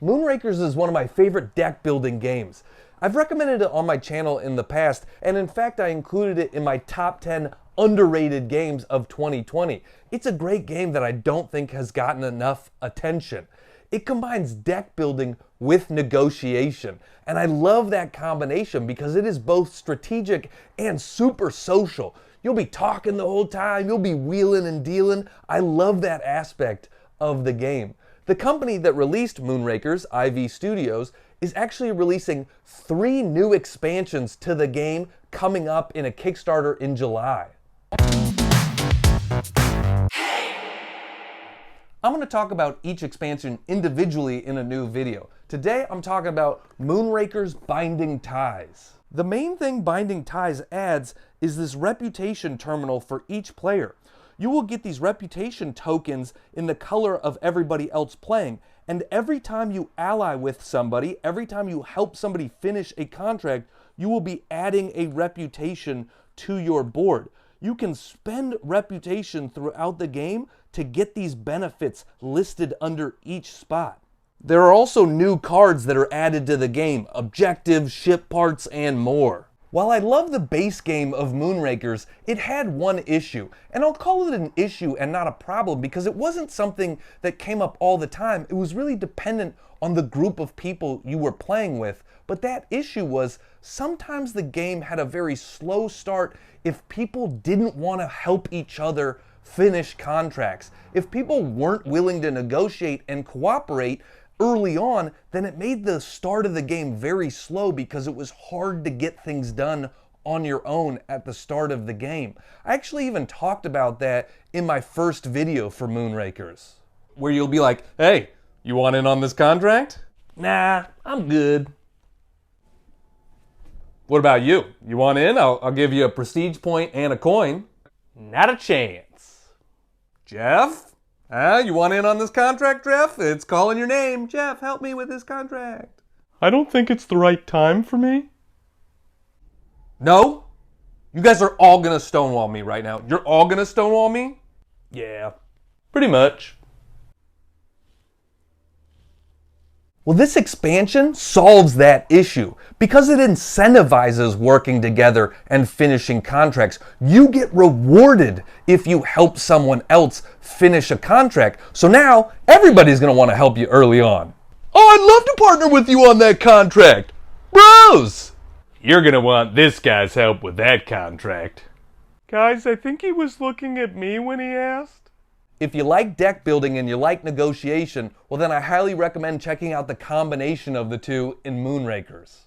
Moonrakers is one of my favorite deck building games. I've recommended it on my channel in the past, and in fact I included it in my top 10 underrated games of 2020. It's a great game that I don't think has gotten enough attention. It combines deck building with negotiation, and I love that combination because it is both strategic and super social. You'll be talking the whole time, you'll be wheeling and dealing. I love that aspect of the game. The company that released Moonrakers, IV Studios, is actually releasing 3 new expansions to the game coming up in a Kickstarter in July. I'm going to talk about each expansion individually in a new video. Today I'm talking about Moonrakers Binding Ties. The main thing Binding Ties adds is this reputation terminal for each player. You will get these reputation tokens in the color of everybody else playing, and every time you ally with somebody, every time you help somebody finish a contract, you will be adding a reputation to your board. You can spend reputation throughout the game to get these benefits listed under each spot. There are also new cards that are added to the game, objectives, ship parts, and more. While I love the base game of Moonrakers, it had one issue, and I'll call it an issue and not a problem because it wasn't something that came up all the time. It was really dependent on the group of people you were playing with, but that issue was sometimes the game had a very slow start if people didn't want to help each other finish contracts. If people weren't willing to negotiate and cooperate early on, then it made the start of the game very slow because it was hard to get things done on your own at the start of the game. I actually even talked about that in my first video for Moonrakers, where you'll be like, hey, you want in on this contract? Nah, I'm good. What about you? You want in? I'll give you a prestige point and a coin. Not a chance. Jeff? You want in on this contract, Jeff? It's calling your name. Jeff, help me with this contract. I don't think it's the right time for me. No? You guys are all gonna stonewall me right now. You're all gonna stonewall me? Yeah, pretty much. Well, this expansion solves that issue because it incentivizes working together and finishing contracts. You get rewarded if you help someone else finish a contract. So now everybody's going to want to help you early on. Oh, I'd love to partner with you on that contract. Bros! You're gonna want this guy's help with that contract. Guys, I think he was looking at me when he asked. If you like deck building and you like negotiation, well then I highly recommend checking out the combination of the two in Moonrakers.